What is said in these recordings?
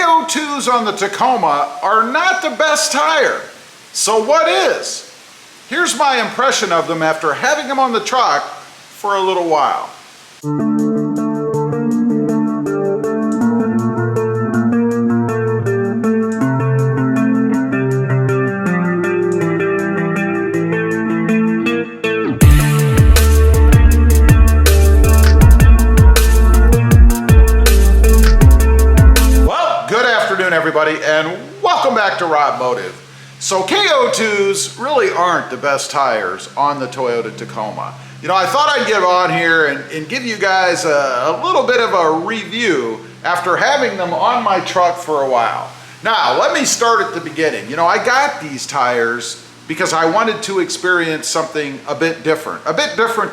KO2s on the Tacoma are not the best tire. So what is? Here's my impression of them after having them on the truck for a little while. Everybody, and welcome back to RobMotive. So KO2s really aren't the best tires on the Toyota Tacoma. You know, I thought I'd get on here and give you guys a little bit of a review after having them on my truck for a while. Now, let me start at the beginning. You know, I got these tires because I wanted to experience something a bit different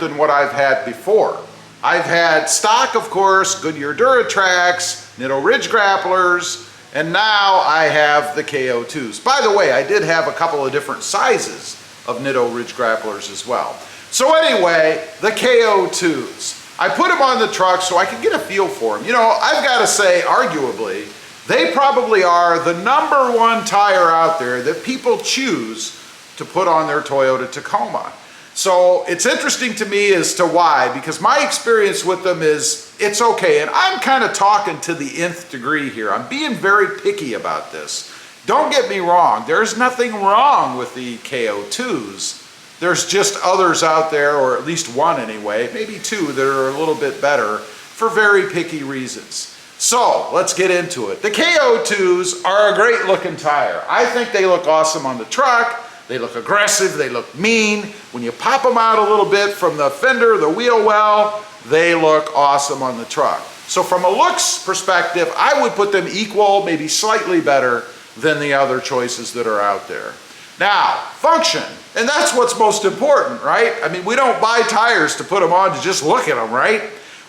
than what I've had before. I've had stock, of course, Goodyear Duratrax, Nitto Ridge Grapplers, and now I have the KO2s. By the way, I did have a couple of different sizes of Nitto Ridge Grapplers as well. So anyway, the KO2s. I put them on the truck so I could get a feel for them. You know, I've got to say, arguably, they probably are the #1 tire out there that people choose to put on their Toyota Tacoma. So it's interesting to me as to why, because my experience with them is it's okay. And I'm kind of talking to the nth degree here. I'm being very picky about this. Don't get me wrong. There's nothing wrong with the KO2s. There's just others out there, or at least one anyway, maybe two, that are a little bit better for very picky reasons. So let's get into it. The KO2s are a great looking tire. I think they look awesome on the truck. They look aggressive, they look mean. When you pop them out a little bit from the fender, the wheel well, they look awesome on the truck. So from a looks perspective, I would put them equal, maybe slightly better than the other choices that are out there. Now, function, and that's what's most important, right? I mean, we don't buy tires to put them on to just look at them, right?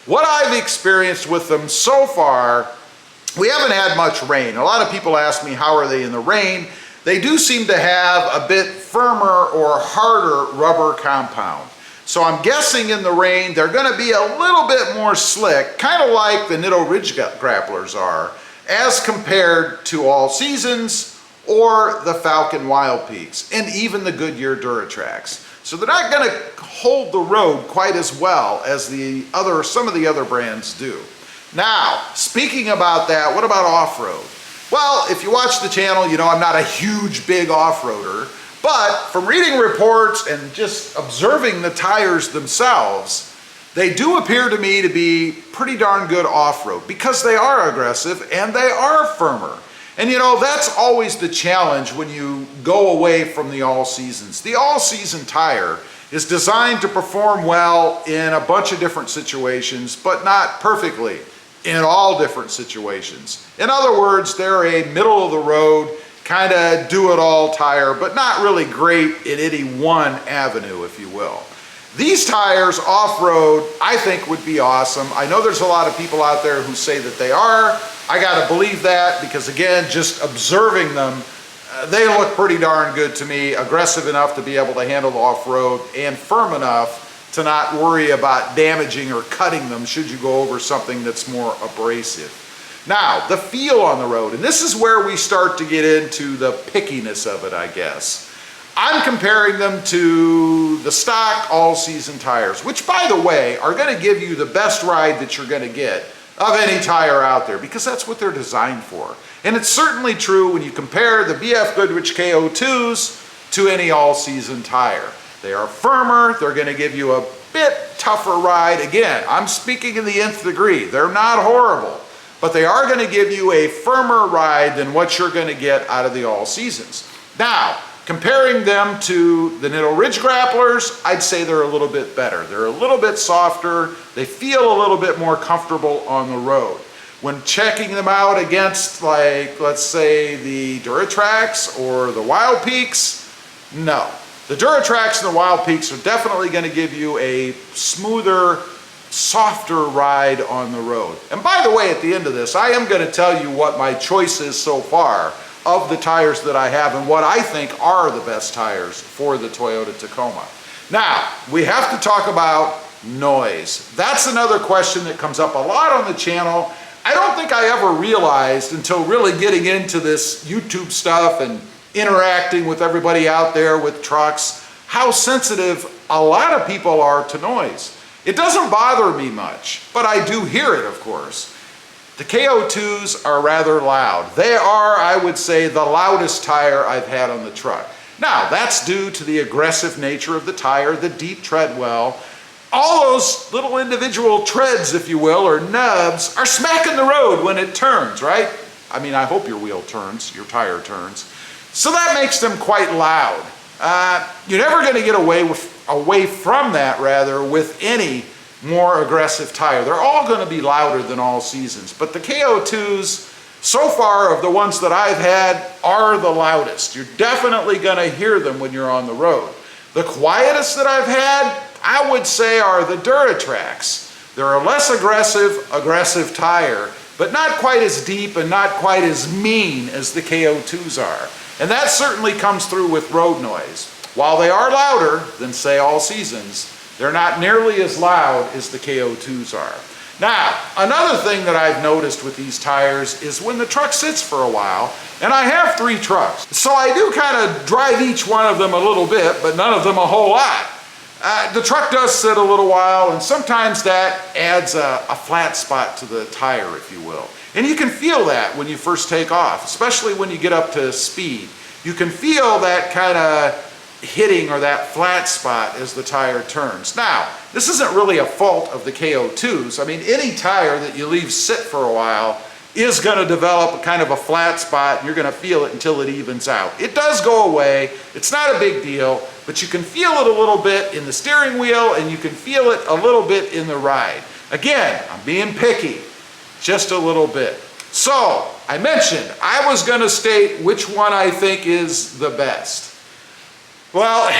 What I've experienced with them so far, we haven't had much rain. A lot of people ask me, how are they in the rain? They do seem to have a bit firmer or harder rubber compound. So I'm guessing in the rain, they're gonna be a little bit more slick, kind of like the Nitto Ridge Grapplers are, as compared to All Seasons or the Falcon Wild Peaks, and even the Goodyear Duratrax. So they're not gonna hold the road quite as well as some of the other brands do. Now, speaking about that, what about off-road? Well, if you watch the channel, you know I'm not a huge, big off-roader, but from reading reports and just observing the tires themselves, they do appear to me to be pretty darn good off-road because they are aggressive and they are firmer. And you know, that's always the challenge when you go away from the all seasons. The all-season tire is designed to perform well in a bunch of different situations, but not perfectly in all different situations. In other words, they're a middle of the road, kind of do-it-all tire, but not really great in any one avenue, if you will. These tires off-road, I think, would be awesome. I know there's a lot of people out there who say that they are. I gotta believe that because, again, just observing them, they look pretty darn good to me, aggressive enough to be able to handle off-road and firm enough to not worry about damaging or cutting them should you go over something that's more abrasive. Now, the feel on the road, and this is where we start to get into the pickiness of it, I guess. I'm comparing them to the stock all-season tires, which, by the way, are going to give you the best ride that you're going to get of any tire out there because that's what they're designed for. And it's certainly true when you compare the BF Goodrich KO2s to any all-season tire. They are firmer, they're gonna give you a bit tougher ride. Again, I'm speaking in the nth degree. They're not horrible, but they are gonna give you a firmer ride than what you're gonna get out of the all seasons. Now, comparing them to the Nitto Ridge Grapplers, I'd say they're a little bit better. They're a little bit softer. They feel a little bit more comfortable on the road. When checking them out against, like, let's say the Duratrax or the Wild Peaks, no. The Duratrax and the Wild Peaks are definitely going to give you a smoother, softer ride on the road. And by the way, at the end of this, I am going to tell you what my choice is so far of the tires that I have and what I think are the best tires for the Toyota Tacoma. Now, we have to talk about noise. That's another question that comes up a lot on the channel. I don't think I ever realized until really getting into this YouTube stuff and interacting with everybody out there with trucks, how sensitive a lot of people are to noise. It doesn't bother me much, but I do hear it, of course. The KO2s are rather loud. They are, I would say, the loudest tire I've had on the truck. Now, that's due to the aggressive nature of the tire, the deep tread well. All those little individual treads, if you will, or nubs, are smacking the road when it turns, right? I mean, I hope your wheel turns, your tire turns. So that makes them quite loud. You're never going to get away from that, rather, with any more aggressive tire. They're all going to be louder than all seasons. But the KO2s, so far, of the ones that I've had, are the loudest. You're definitely going to hear them when you're on the road. The quietest that I've had, I would say, are the Duratrax. They're a less aggressive tire, but not quite as deep and not quite as mean as the KO2s are. And that certainly comes through with road noise. While they are louder than, say, all seasons, they're not nearly as loud as the KO2s are. Now, another thing that I've noticed with these tires is when the truck sits for a while, and I have 3 trucks, so I do kind of drive each one of them a little bit, but none of them a whole lot. The truck does sit a little while, and sometimes that adds a flat spot to the tire, if you will. And you can feel that when you first take off, especially when you get up to speed. You can feel that kind of hitting or that flat spot as the tire turns. Now, this isn't really a fault of the KO2s. I mean, any tire that you leave sit for a while is going to develop a kind of a flat spot, and you're going to feel it until it evens out. It does go away. It's not a big deal, but you can feel it a little bit in the steering wheel, and you can feel it a little bit in the ride. Again, I'm being picky, just a little bit. So, I mentioned I was going to state which one I think is the best. Well,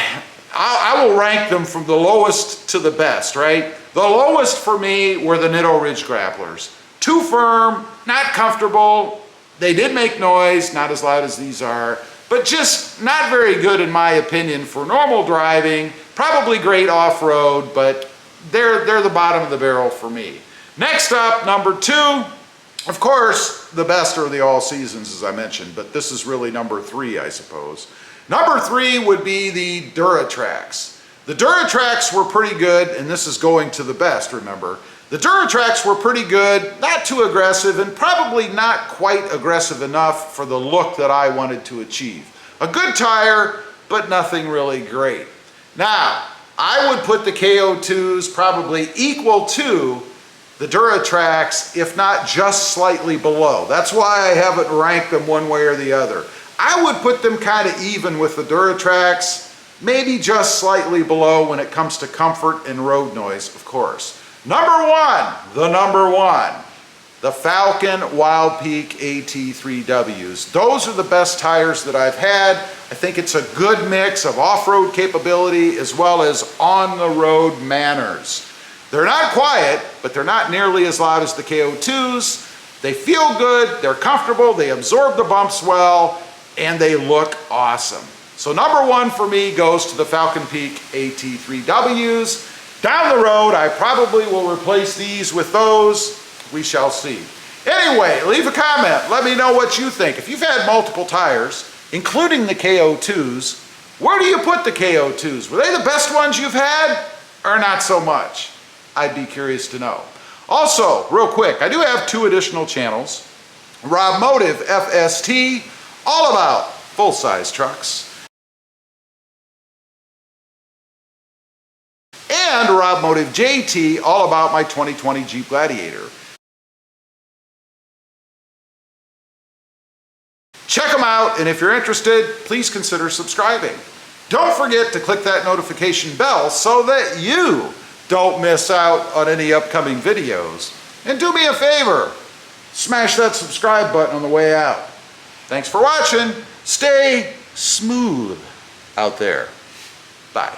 I will rank them from the lowest to the best, right? The lowest for me were the Nitto Ridge Grapplers. Too firm, not comfortable. They did make noise, not as loud as these are, but just not very good in my opinion for normal driving. Probably great off-road, but they're the bottom of the barrel for me. Next up, number 2, of course, the best are the all seasons, as I mentioned, but this is really number 3, I suppose. Number 3 would be the Duratrax. The Duratrax were pretty good, and this is going to the best, remember. The Duratrax were pretty good, not too aggressive, and probably not quite aggressive enough for the look that I wanted to achieve. A good tire, but nothing really great. Now, I would put the KO2s probably equal to the Duratrax, if not just slightly below. That's why I haven't ranked them one way or the other. I would put them kind of even with the Duratrax, maybe just slightly below when it comes to comfort and road noise, of course. Number 1, the Falken Wild Peak AT3Ws. Those are the best tires that I've had. I think it's a good mix of off-road capability as well as on-the-road manners. They're not quiet, but they're not nearly as loud as the KO2s. They feel good, they're comfortable, they absorb the bumps well, and they look awesome. So number 1 for me goes to the Falken Peak AT3Ws. Down the road, I probably will replace these with those. We shall see. Anyway, leave a comment. Let me know what you think. If you've had multiple tires, including the KO2s, where do you put the KO2s? Were they the best ones you've had, or not so much? I'd be curious to know. Also, real quick, I do have 2 additional channels. RobMotive FST, all about full-size trucks. And RobMotive JT, all about my 2020 Jeep Gladiator. Check them out, and if you're interested, please consider subscribing. Don't forget to click that notification bell so that you don't miss out on any upcoming videos. And do me a favor, smash that subscribe button on the way out. Thanks for watching. Stay smooth out there. Bye.